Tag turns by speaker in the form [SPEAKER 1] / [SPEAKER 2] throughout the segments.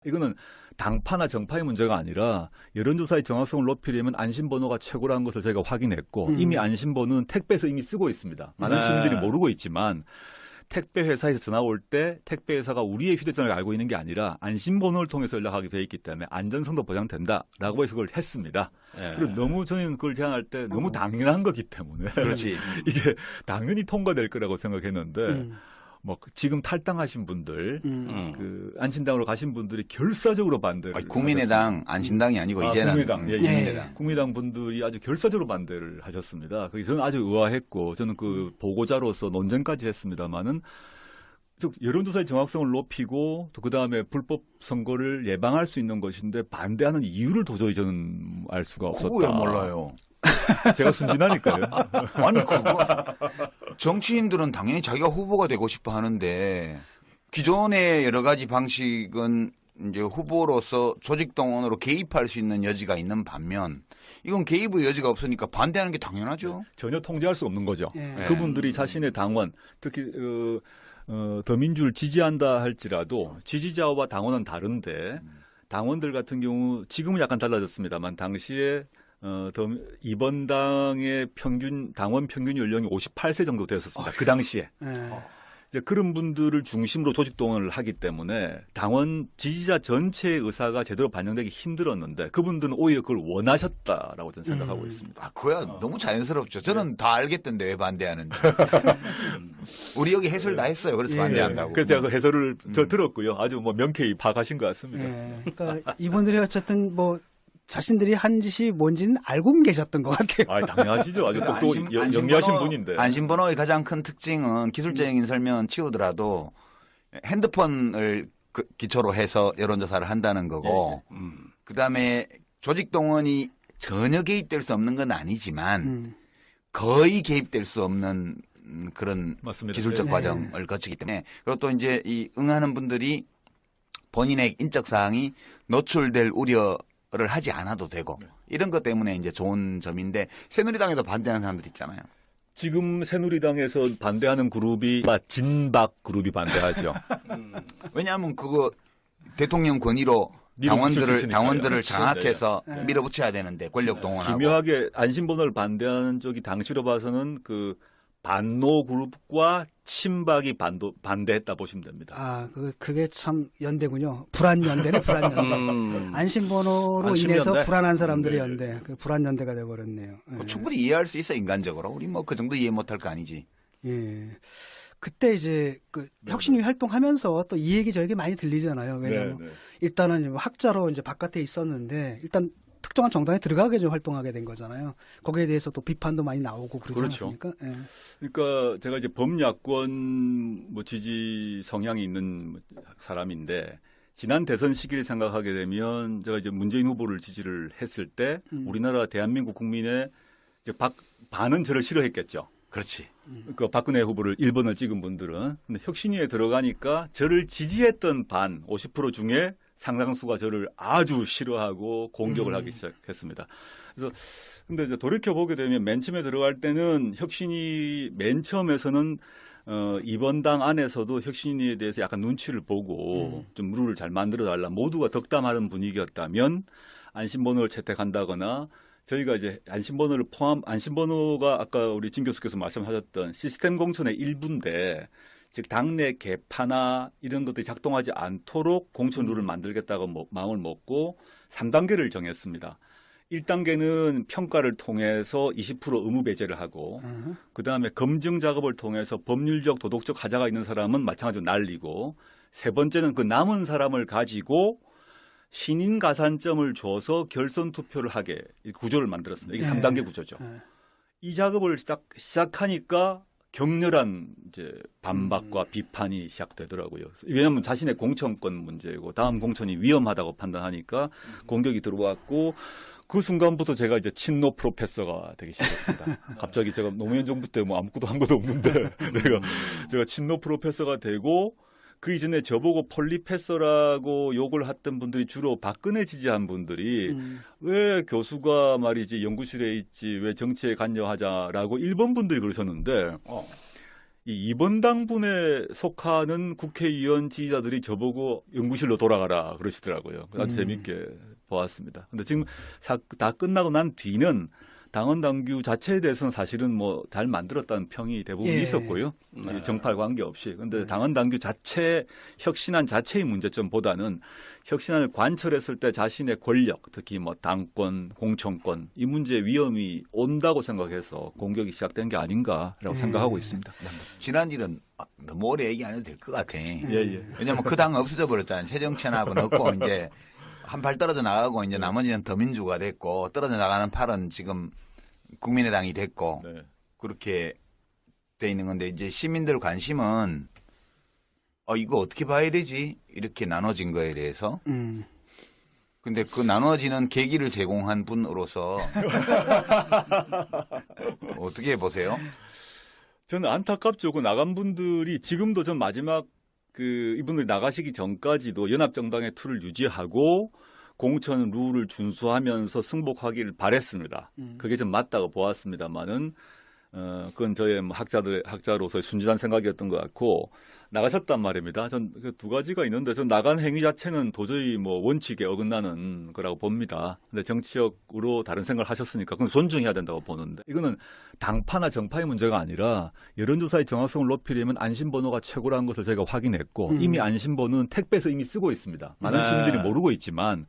[SPEAKER 1] 이거는 당파나 정파의 문제가 아니라 여론조사의 정확성을 높이려면 안심번호가 최고라는 것을 저희가 확인했고 이미 안심번호는 택배에서 이미 쓰고 있습니다. 많은 시민들이 모르고 있지만 택배 회사에서 전화 올 때 택배 회사가 우리의 휴대전화를 알고 있는 게 아니라 안심번호를 통해서 연락하게 돼 있기 때문에 안전성도 보장된다라고 해서 그걸 했습니다. 그리고 너무 저는 그걸 제안할 때 너무 당연한 거기 때문에
[SPEAKER 2] 그렇지.
[SPEAKER 1] 이게 당연히 통과될 거라고 생각했는데 뭐 지금 탈당하신 분들, 그 안신당으로 가신 분들이 결사적으로 반대를.
[SPEAKER 2] 국민의당 안신당이 아니고 이제는
[SPEAKER 1] 국민의당, 예,
[SPEAKER 2] 국민의당.
[SPEAKER 1] 국민의당 분들이 아주 결사적으로 반대를 하셨습니다. 그게 저는 아주 의아했고 저는 그 보고자로서 논쟁까지 했습니다만은 여론조사의 정확성을 높이고 또 그 다음에 불법 선거를 예방할 수 있는 것인데 반대하는 이유를 도저히 저는 알 수가 없었다.
[SPEAKER 2] 그거 왜 몰라요?
[SPEAKER 1] 제가 순진하니까요.
[SPEAKER 2] 아니 그거 정치인들은 당연히 자기가 후보가 되고 싶어 하는데 기존의 여러 가지 방식은 이제 후보로서 조직동원으로 개입할 수 있는 여지가 있는 반면 이건 개입의 여지가 없으니까 반대하는 게 당연하죠.
[SPEAKER 1] 전혀 통제할 수 없는 거죠.
[SPEAKER 3] 예.
[SPEAKER 1] 그분들이 자신의 당원, 특히 더민주를 지지한다 할지라도 지지자와 당원은 다른데 당원들 같은 경우 지금은 약간 달라졌습니다만 당시에 이번 당의 당원 평균 연령이 58세 정도 되었었습니다. 그 당시에. 이제 그런 분들을 중심으로 조직 동원을 하기 때문에 당원 지지자 전체의 의사가 제대로 반영되기 힘들었는데 그분들은 오히려 그걸 원하셨다라고 저는 생각하고 있습니다.
[SPEAKER 2] 아, 그거야 너무 자연스럽죠. 저는 다 알겠던데 왜 반대하는지. 우리 여기 해설 다 했어요. 그래서 반대한다고.
[SPEAKER 1] 그래서 제가 그 해설을 들었고요. 아주 뭐 명쾌히 파악하신 것 같습니다.
[SPEAKER 3] 그러니까 이분들이 어쨌든 뭐 자신들이 한 짓이 뭔지는 알고 계셨던 것 같아요.
[SPEAKER 1] 아, 당연하시죠. 아주 또 영리하신 분인데.
[SPEAKER 2] 안심번호의 가장 큰 특징은 기술적인 설명은 치우더라도 핸드폰을 기초로 해서 여론조사를 한다는 거고, 그다음에 조직 동원이 전혀 개입될 수 없는 건 아니지만 거의 개입될 수 없는 그런
[SPEAKER 1] 맞습니다.
[SPEAKER 2] 기술적 과정을 거치기 때문에, 그리고 또 이제 이 응하는 분들이 본인의 인적 사항이 노출될 우려 를 하지 않아도 되고 이런 것 때문에 이제 좋은 점인데 새누리당에도 반대하는 사람들 있잖아요.
[SPEAKER 1] 지금 새누리당에서 반대하는 그룹이 진박 그룹이 반대하죠.
[SPEAKER 2] 왜냐하면 그거 대통령 권위로 당원들을 장악해서 밀어붙여야 되는데 권력 동원하고.
[SPEAKER 1] 기묘하게 안심번호를 반대하는 쪽이 당시로 봐서는 그 반노 그룹과 친박이 반대했다 보시면 됩니다.
[SPEAKER 3] 아, 그게 참 연대군요. 불안연대네, 불안연대. 안심번호로 인해서 불안한 사람들의 연대. 그 불안연대가 돼버렸네요.
[SPEAKER 2] 뭐 충분히 이해할 수 있어, 인간적으로. 우리 뭐 그 정도 이해 못할 거 아니지.
[SPEAKER 3] 예. 그때 이제 그 혁신위 활동하면서 또 이 얘기 저 얘기 많이 들리잖아요. 왜냐하면 일단은 학자로 이제 바깥에 있었는데 일단 특정한 정당에 들어가게 좀 활동하게 된 거잖아요. 거기에 대해서 또 비판도 많이 나오고 그러지 않습니까? 예.
[SPEAKER 1] 그러니까 제가 이제 범야권 뭐 지지 성향이 있는 사람인데 지난 대선 시기를 생각하게 되면 제가 이제 문재인 후보를 지지를 했을 때 우리나라 대한민국 국민의 이제 반은 저를 싫어했겠죠.
[SPEAKER 2] 그렇지.
[SPEAKER 1] 그러니까 박근혜 후보를 1번을 찍은 분들은 근데 혁신위에 들어가니까 저를 지지했던 반 50% 중에 상당수가 저를 아주 싫어하고 공격을 하기 시작했습니다. 그래서 근데 이제 돌이켜 보게 되면 맨 처음에 들어갈 때는 혁신이 맨 처음에서는 이번 당 안에서도 혁신위에 대해서 약간 눈치를 보고 좀 룰을 잘 만들어 달라 모두가 덕담하는 분위기였다면 안심번호를 채택한다거나 저희가 이제 안심번호가 아까 우리 진 교수께서 말씀하셨던 시스템 공천의 일부인데 즉 당내 개파나 이런 것들이 작동하지 않도록 공천 룰을 만들겠다고 마음을 먹고 3단계를 정했습니다. 1단계는 평가를 통해서 20% 의무 배제를 하고 그다음에 검증 작업을 통해서 법률적 도덕적 하자가 있는 사람은 마찬가지로 날리고 세 번째는 그 남은 사람을 가지고 신인 가산점을 줘서 결선 투표를 하게 구조를 만들었습니다. 이게 3단계 구조죠. 이 작업을 시작하니까 격렬한 이제 반박과 비판이 시작되더라고요. 왜냐하면 자신의 공천권 문제고 다음 공천이 위험하다고 판단하니까 공격이 들어왔고 그 순간부터 제가 이제 친노 프로페서가 되기 시작했습니다. 갑자기 제가 노무현 정부 때 뭐 아무것도 한 것도 없는데 제가 친노 프로페서가 되고 그 이전에 저보고 폴리페서라고 욕을 했던 분들이 주로 박근혜 지지한 분들이 왜 교수가 말이지 연구실에 있지 왜 정치에 관여하자라고 일본 분들이 그러셨는데 이 2번 당분에 속하는 국회의원 지지자들이 저보고 연구실로 돌아가라 그러시더라고요. 아주 재밌게 보았습니다. 근데 지금 다 끝나고 난 뒤는 당원 당규 자체에 대해서는 사실은 뭐 잘 만들었다는 평이 대부분
[SPEAKER 3] 예.
[SPEAKER 1] 있었고요. 정파에 관계없이. 근데 당원 당규 자체 혁신안 자체의 문제점보다는 혁신안을 관철했을 때 자신의 권력, 특히 뭐 당권, 공천권 이 문제의 위험이 온다고 생각해서 공격이 시작된 게 아닌가라고 생각하고 있습니다.
[SPEAKER 2] 지난 일은 너무 오래 얘기 안 해도 될 것 같아.
[SPEAKER 1] 예.
[SPEAKER 2] 왜냐면 그 당 없어져 버렸잖아요. 새정치연합은 없고 이제 한 발 떨어져 나가고 이제 나머지는 더민주가 됐고 떨어져 나가는 팔은 지금 국민의당이 됐고
[SPEAKER 1] 네.
[SPEAKER 2] 그렇게 돼 있는 건데 이제 시민들 관심은 이거 어떻게 봐야 되지? 이렇게 나눠진 거에 대해서. 근데 그 나눠지는 계기를 제공한 분으로서 어떻게 보세요?
[SPEAKER 1] 저는 안타깝죠. 그 나간 분들이 지금도 전 마지막 이분들이 나가시기 전까지도 연합정당의 틀을 유지하고 공천 룰을 준수하면서 승복하기를 바랬습니다. 그게 좀 맞다고 보았습니다만은 그건 저의 학자로서의 순진한 생각이었던 것 같고 나가셨단 말입니다. 전 그 두 가지가 있는데 전 나간 행위 자체는 도저히 뭐 원칙에 어긋나는 거라고 봅니다. 근데 정치적으로 다른 생각을 하셨으니까 그건 존중해야 된다고 보는데 이거는 당파나 정파의 문제가 아니라 여론조사의 정확성을 높이려면 안심번호가 최고라는 것을 저희가 확인했고 이미 안심번호는 택배에서 이미 쓰고 있습니다. 많은 시민들이 모르고 있지만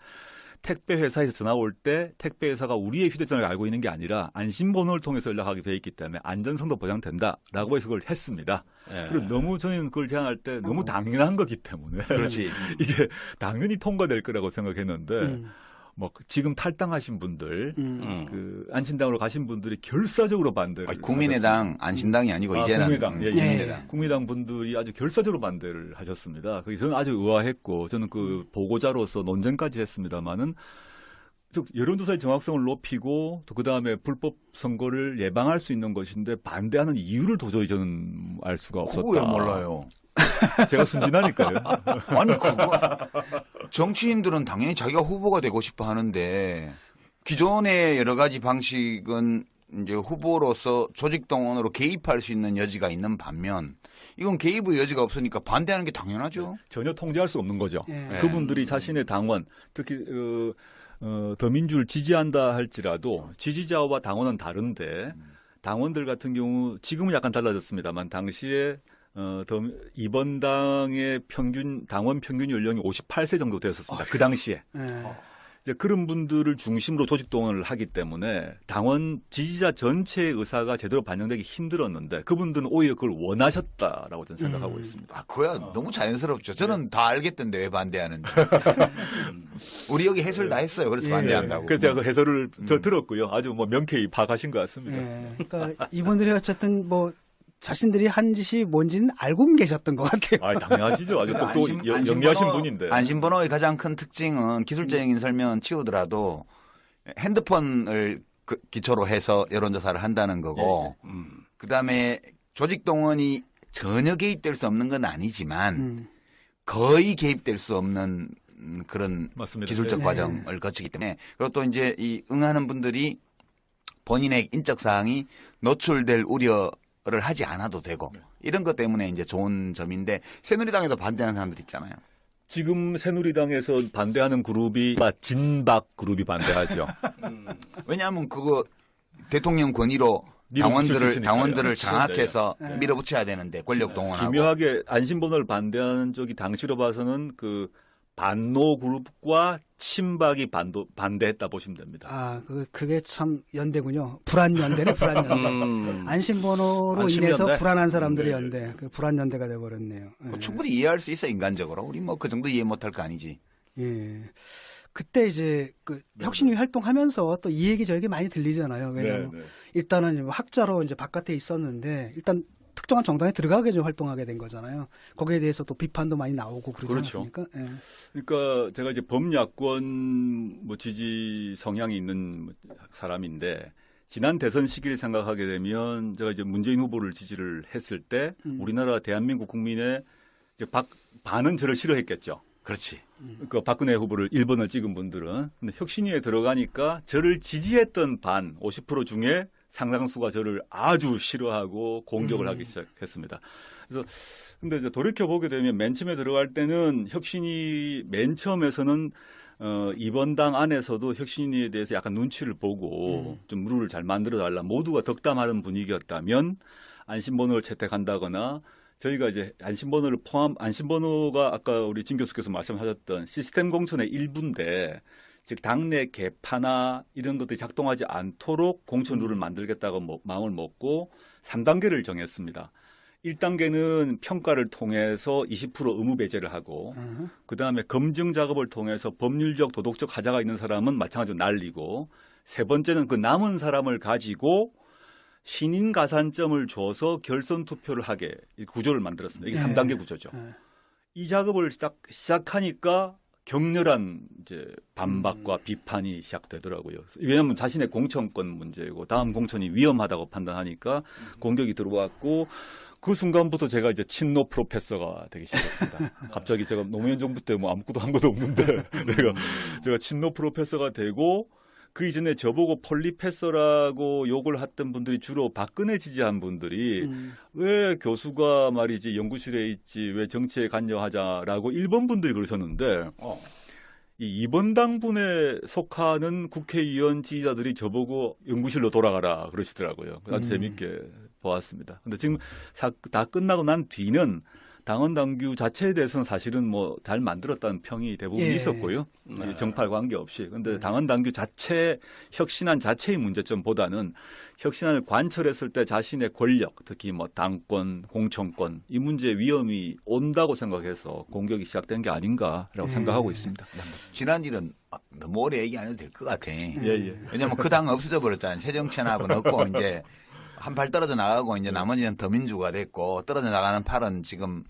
[SPEAKER 1] 택배 회사에서 전화 올 때 택배 회사가 우리의 휴대전화를 알고 있는 게 아니라 안심번호를 통해서 연락하게 돼 있기 때문에 안전성도 보장된다라고 해서 그걸 했습니다. 그리고 너무 저희는 그걸 제안할 때 너무 당연한 거기 때문에
[SPEAKER 2] 그렇지.
[SPEAKER 1] 이게 당연히 통과될 거라고 생각했는데 뭐 지금 탈당하신 분들, 그 안신당으로 가신 분들이 결사적으로 반대를.
[SPEAKER 2] 국민의당 안신당이 아니고 이제는
[SPEAKER 1] 국민의당,
[SPEAKER 2] 국민의당.
[SPEAKER 1] 국민의당 분들이 아주 결사적으로 반대를 하셨습니다. 그게 저는 아주 의아했고 저는 그 보고자로서 논쟁까지 했습니다만은 여론조사의 정확성을 높이고 또 그 다음에 불법 선거를 예방할 수 있는 것인데 반대하는 이유를 도저히 저는 알 수가 없었다.
[SPEAKER 2] 그거 왜 몰라요?
[SPEAKER 1] 제가 순진하니까요.
[SPEAKER 2] 아니 그거 정치인들은 당연히 자기가 후보가 되고 싶어 하는데 기존의 여러 가지 방식은 이제 후보로서 조직 동원으로 개입할 수 있는 여지가 있는 반면 이건 개입의 여지가 없으니까 반대하는 게 당연하죠.
[SPEAKER 1] 전혀 통제할 수 없는 거죠.
[SPEAKER 3] 예.
[SPEAKER 1] 그분들이 자신의 당원, 특히 더민주를 지지한다 할지라도 지지자와 당원은 다른데 당원들 같은 경우 지금은 약간 달라졌습니다만 당시에 이번 당의 당원 평균 연령이 58세 정도 되었습니다. 그 당시에. 이제 그런 분들을 중심으로 조직 동원을 하기 때문에 당원 지지자 전체의 의사가 제대로 반영되기 힘들었는데 그분들은 오히려 그걸 원하셨다라고 저는 생각하고 있습니다.
[SPEAKER 2] 그거야 너무 자연스럽죠. 저는 다 알겠던데 왜 반대하는지. 우리 여기 해설 다 했어요. 그래서 반대한다고.
[SPEAKER 1] 그래서 제가 그 해설을 들었고요. 아주 뭐 명쾌히 파악하신 것 같습니다.
[SPEAKER 3] 그러니까 이분들이 어쨌든 뭐 자신들이 한 짓이 뭔지는 알고 계셨던 것 같아요.
[SPEAKER 1] 당연하시죠. 아주 또 영리하신 분인데.
[SPEAKER 2] 안심번호의 가장 큰 특징은 기술적인 설명은 치우더라도 핸드폰을 기초로 해서 여론조사를 한다는 거고 그다음에 조직 동원이 전혀 개입될 수 없는 건 아니지만 거의 개입될 수 없는 그런
[SPEAKER 1] 맞습니다.
[SPEAKER 2] 기술적 과정을 거치기 때문에 그리고 또 이제 이 응하는 분들이 본인의 인적 사항이 노출될 우려 를 하지 않아도 되고 이런 것 때문에 이제 좋은 점인데 새누리당에도 반대하는 사람들 있잖아요.
[SPEAKER 1] 지금 새누리당에서 반대하는 그룹이 진박 그룹이 반대하죠.
[SPEAKER 2] 왜냐하면 그거 대통령 권위로 당원들을 장악해서 밀어붙여야 되는데 권력 동원하고.
[SPEAKER 1] 기묘하게 안심번호를 반대하는 쪽이 당시로 봐서는 그 반노 그룹과 친박이 반대했다 보시면 됩니다.
[SPEAKER 3] 그게 참 연대군요. 불안연대네, 불안연대. 안심번호로 인해서 불안한 사람들의 연대. 그 불안연대가 돼버렸네요.
[SPEAKER 2] 충분히 이해할 수 있어, 인간적으로. 우리 뭐 그 정도 이해 못할 거 아니지.
[SPEAKER 3] 예. 그때 이제 혁신위 활동하면서 또 이 얘기 저 얘기 많이 들리잖아요. 왜냐면 일단은 학자로 이제 바깥에 있었는데 일단 특정한 정당에 들어가게 좀 활동하게 된 거잖아요. 거기에 대해서 또 비판도 많이 나오고 그러지 않습니까? 예.
[SPEAKER 1] 그러니까 제가 이제 범야권 지지 성향이 있는 사람인데 지난 대선 시기를 생각하게 되면 제가 이제 문재인 후보를 지지를 했을 때 우리나라 대한민국 국민의 이제 반은 저를 싫어했겠죠.
[SPEAKER 2] 그렇지.
[SPEAKER 1] 그러니까 박근혜 후보를 1번을 찍은 분들은 근데 혁신위에 들어가니까 저를 지지했던 50% 중에 상당수가 저를 아주 싫어하고 공격을 하기 시작했습니다. 그래서 근데 이제 돌이켜 보게 되면 맨 처음에 들어갈 때는 혁신이 맨 처음에서는 이번 당 안에서도 혁신위에 대해서 약간 눈치를 보고 좀 룰을 잘 만들어 달라 모두가 덕담하는 분위기였다면 안심번호를 채택한다거나 저희가 이제 안심번호가 아까 우리 진 교수께서 말씀하셨던 시스템 공천의 일부인데 즉 당내 개파나 이런 것들이 작동하지 않도록 공천 룰을 만들겠다고 마음을 먹고 3단계를 정했습니다. 1단계는 평가를 통해서 20% 의무 배제를 하고 그다음에 검증 작업을 통해서 법률적 도덕적 하자가 있는 사람은 마찬가지로 날리고 세 번째는 그 남은 사람을 가지고 신인 가산점을 줘서 결선 투표를 하게 이 구조를 만들었습니다. 이게 3단계 구조죠. 이 작업을 딱 시작하니까 격렬한 이제 반박과 비판이 시작되더라고요. 왜냐하면 자신의 공천권 문제고 다음 공천이 위험하다고 판단하니까 공격이 들어왔고 그 순간부터 제가 이제 친노 프로페서가 되기 시작했습니다. 갑자기 제가 노무현 정부 때 뭐 아무것도 한 것도 없는데 제가 친노 프로페서가 되고 그 이전에 저보고 폴리페서라고 욕을 했던 분들이 주로 박근혜 지지한 분들이 왜 교수가 말이지 연구실에 있지 왜 정치에 관여하자라고 일본 분들이 그러셨는데 이 2번 당분에 속하는 국회의원 지지자들이 저보고 연구실로 돌아가라 그러시더라고요. 아주 재밌게 보았습니다. 근데 지금 다 끝나고 난 뒤는 당원 당규 자체에 대해서는 사실은 뭐 잘 만들었다는 평이 대부분 있었고요. 정파에 관계없이. 근데 당원 당규 자체 혁신안 자체의 문제점보다는 혁신안을 관철했을 때 자신의 권력, 특히 뭐 당권, 공천권 이 문제의 위험이 온다고 생각해서 공격이 시작된 게 아닌가라고 생각하고 있습니다.
[SPEAKER 2] 지난 일은 너무 오래 얘기 안 해도 될 것 같아.
[SPEAKER 1] 예.
[SPEAKER 2] 왜냐면 그 당 없어져 버렸잖아요. 새정치연합은 없고 이제 한 발 떨어져 나가고 이제 나머지는 더민주가 됐고 떨어져 나가는 팔은 지금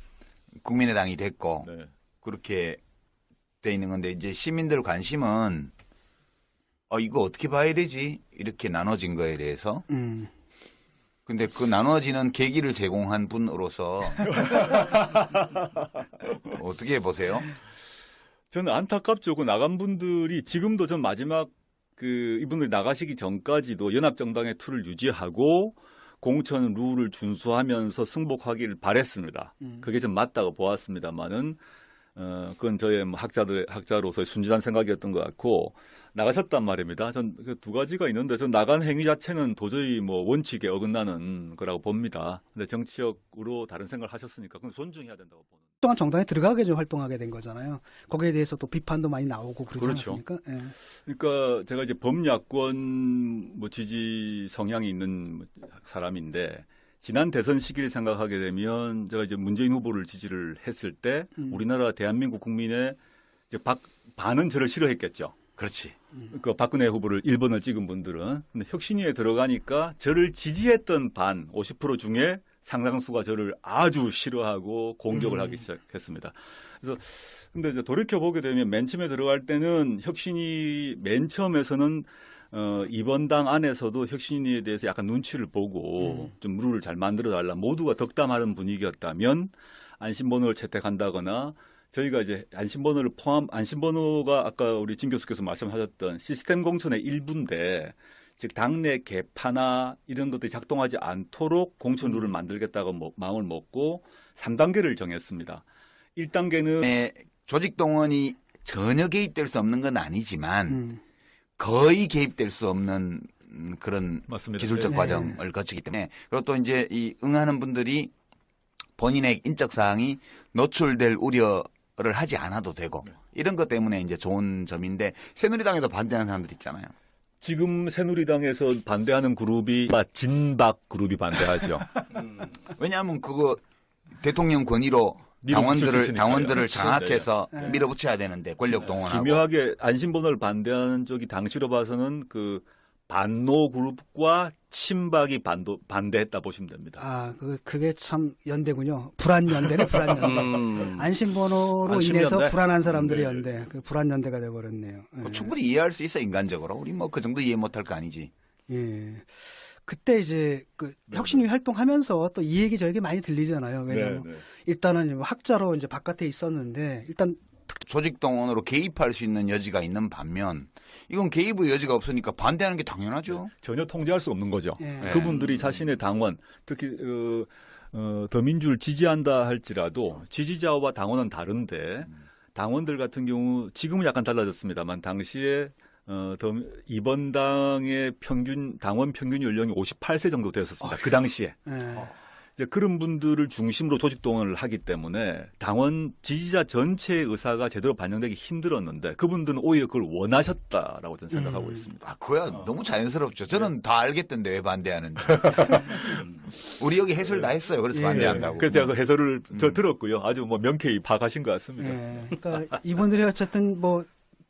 [SPEAKER 2] 국민의당이 됐고 그렇게 돼 있는 건데 이제 시민들 관심은 이거 어떻게 봐야 되지? 이렇게 나눠진 거에 대해서. 근데 그 나눠지는 계기를 제공한 분으로서 어떻게 보세요?
[SPEAKER 1] 저는 안타깝죠. 그 나간 분들이 지금도 전 마지막 이분들이 나가시기 전까지도 연합정당의 틀을 유지하고 공천 룰을 준수하면서 승복하기를 바랬습니다. 그게 좀 맞다고 보았습니다만은 그건 저의 뭐 학자로서의 순진한 생각이었던 것 같고 나가셨단 말입니다. 전 그 두 가지가 있는데 전 나간 행위 자체는 도저히 뭐 원칙에 어긋나는 거라고 봅니다. 근데 정치적으로 다른 생각을 하셨으니까 그건 존중해야 된다고 보는.
[SPEAKER 3] 또한 정당에 들어가게 좀 활동하게 된 거잖아요. 거기에 대해서 또 비판도 많이 나오고 그러지
[SPEAKER 1] 그렇죠.
[SPEAKER 3] 않습니까? 예.
[SPEAKER 1] 그러니까 제가 이제 범야권 뭐 지지 성향이 있는 사람인데 지난 대선 시기를 생각하게 되면 제가 이제 문재인 후보를 지지를 했을 때 우리나라 대한민국 국민의 이제 반은 저를 싫어했겠죠.
[SPEAKER 2] 그렇지.
[SPEAKER 1] 그 박근혜 후보를 1번을 찍은 분들은 근데 혁신위에 들어가니까 저를 지지했던 반 50% 중에 상당수가 저를 아주 싫어하고 공격을 하기 시작했습니다. 그래서 근데 이제 돌이켜 보게 되면 맨 처음에 들어갈 때는 혁신이 맨 처음에서는 이번 당 안에서도 혁신위에 대해서 약간 눈치를 보고 좀 룰을 잘 만들어 달라 모두가 덕담하는 분위기였다면 안심번호를 채택한다거나 저희가 이제 안심번호가 아까 우리 진 교수께서 말씀하셨던 시스템 공천의 일부인데 즉 당내 개파나 이런 것들이 작동하지 않도록 공천 룰을 만들겠다고 마음을 먹고 3단계를 정했습니다. 1단계는
[SPEAKER 2] 조직 동원이 전혀 개입될 수 없는 건 아니지만 거의 개입될 수 없는 그런
[SPEAKER 1] 맞습니다.
[SPEAKER 2] 기술적 과정을 거치기 때문에 그리고 또 이제 이 응하는 분들이 본인의 인적 사항이 노출될 우려를 하지 않아도 되고 이런 것 때문에 이제 좋은 점인데 새누리당에도 반대하는 사람들 있잖아요.
[SPEAKER 1] 지금 새누리당에서 반대하는 그룹이 진박 그룹이 반대하죠.
[SPEAKER 2] 왜냐하면 그거 대통령 권위로 당원들을 장악해서 밀어붙여야 되는데 권력 동원하고.
[SPEAKER 1] 기묘하게 안심번호를 반대하는 쪽이 당시로 봐서는 그 반노 그룹과 친박이 반대했다 보시면 됩니다.
[SPEAKER 3] 그게 참 연대군요. 불안연대네, 불안연대. 안심번호로 인해서 불안한 사람들의 연대. 그 불안연대가 돼버렸네요.
[SPEAKER 2] 충분히 이해할 수 있어, 인간적으로. 우리 뭐 그 정도 이해 못할 거 아니지.
[SPEAKER 3] 예. 그때 이제 혁신위 활동하면서 또 이 얘기 저 얘기 많이 들리잖아요. 왜냐면 일단은 학자로 이제 바깥에 있었는데 일단
[SPEAKER 2] 조직동원으로 개입할 수 있는 여지가 있는 반면 이건 개입의 여지가 없으니까 반대하는 게 당연하죠.
[SPEAKER 1] 전혀 통제할 수 없는 거죠.
[SPEAKER 3] 예.
[SPEAKER 1] 그분들이 자신의 당원, 특히 더민주를 지지한다 할지라도 지지자와 당원은 다른데 당원들 같은 경우 지금은 약간 달라졌습니다만 당시에 이번 당의 당원 평균 연령이 58세 정도 되었었습니다. 그 당시에.
[SPEAKER 3] 예.
[SPEAKER 1] 이제 그런 분들을 중심으로 조직 동원을 하기 때문에 당원 지지자 전체의 의사가 제대로 반영되기 힘들었는데 그분들은 오히려 그걸 원하셨다라고 저는 생각하고 있습니다.
[SPEAKER 2] 아, 그거야 너무 자연스럽죠. 저는 다 알겠던데 왜 반대하는지. 우리 여기 해설 다 했어요. 그래서
[SPEAKER 3] 예.
[SPEAKER 2] 반대한다고.
[SPEAKER 1] 그래서 제가 그 해설을 들었고요. 아주 뭐 명쾌히 파악하신 것 같습니다.
[SPEAKER 3] 예. 그러니까 이분들이 어쨌든 뭐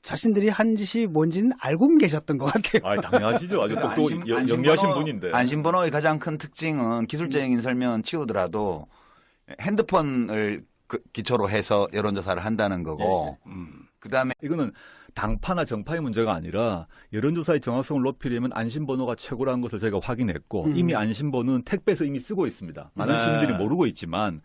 [SPEAKER 3] 자신들이 한 짓이 뭔지는 알고는 계셨던 것 같아요.
[SPEAKER 1] 아, 당연하시죠. 아주 또 영리하신 분인데.
[SPEAKER 2] 안심번호의 가장 큰 특징은 기술적인 설명은 치우더라도 핸드폰을 기초로 해서 여론조사를 한다는 거고, 그다음에
[SPEAKER 1] 이거는 당파나 정파의 문제가 아니라 여론조사의 정확성을 높이려면 안심번호가 최고라는 것을 저희가 확인했고 이미 안심번호는 택배에서 이미 쓰고 있습니다. 많은 시민들이 모르고 있지만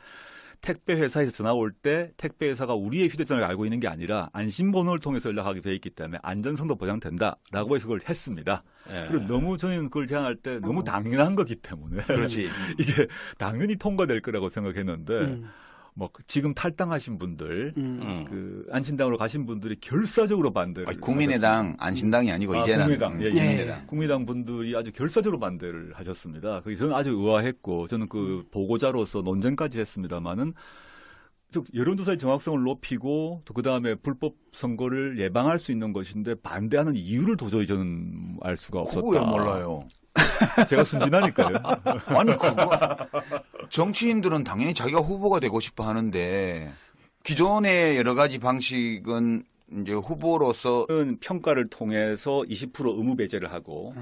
[SPEAKER 1] 택배 회사에서 전화 올 때 택배 회사가 우리의 휴대전화를 알고 있는 게 아니라 안심번호를 통해서 연락하게 돼 있기 때문에 안전성도 보장된다라고 해서 그걸 했습니다. 그리고 너무 저는 그걸 제안할 때 너무 당연한 거기 때문에
[SPEAKER 2] 그렇지.
[SPEAKER 1] 이게 당연히 통과될 거라고 생각했는데 뭐 지금 탈당하신 분들, 그 안신당으로 가신 분들이 결사적으로 반대를
[SPEAKER 2] 아니, 국민의당 안신당이 아니고 이제는
[SPEAKER 1] 국민의당, 예, 예.
[SPEAKER 2] 국민의당.
[SPEAKER 1] 국민의당 분들이 아주 결사적으로 반대를 하셨습니다. 그래서 저는 아주 의아했고 저는 그 보고자로서 논쟁까지 했습니다만은 여론조사의 정확성을 높이고 또 그다음에 불법 선거를 예방할 수 있는 것인데 반대하는 이유를 도저히 저는 알 수가 없었다.
[SPEAKER 2] 그거야 몰라요.
[SPEAKER 1] 제가 순진하니까요.
[SPEAKER 2] 아니 그거 정치인들은 당연히 자기가 후보가 되고 싶어 하는데 기존의 여러 가지 방식은 이제 후보로서
[SPEAKER 1] 평가를 통해서 20% 의무 배제를 하고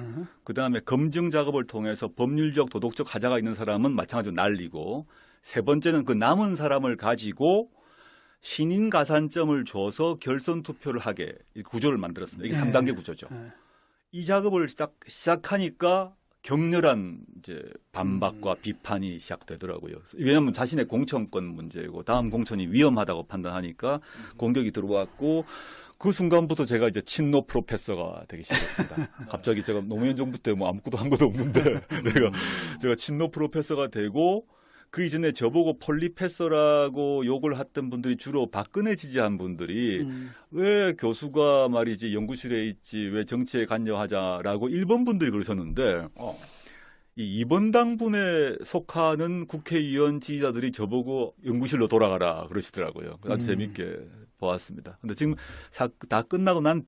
[SPEAKER 1] 그다음에 검증 작업을 통해서 법률적 도덕적 하자가 있는 사람은 마찬가지로 날리고 세 번째는 그 남은 사람을 가지고 신인 가산점을 줘서 결선 투표를 하게 구조를 만들었습니다. 이게 3단계 구조죠. 이 작업을 딱 시작하니까 격렬한 이제 반박과 비판이 시작되더라고요. 왜냐하면 자신의 공천권 문제고 다음 공천이 위험하다고 판단하니까 공격이 들어왔고 그 순간부터 제가 이제 친노 프로페서가 되기 시작했습니다. 갑자기 제가 노무현 정부 때 뭐 아무것도 한 것도 없는데 제가 친노 프로페서가 되고 그 이전에 저보고 폴리페서라고 욕을 했던 분들이 주로 박근혜 지지한 분들이 왜 교수가 말이지 연구실에 있지 왜 정치에 관여하자라고 일본 분들이 그러셨는데 이 2번 당분에 속하는 국회의원 지지자들이 저보고 연구실로 돌아가라 그러시더라고요. 아주 재밌게 보았습니다. 근데 지금 다 끝나고 난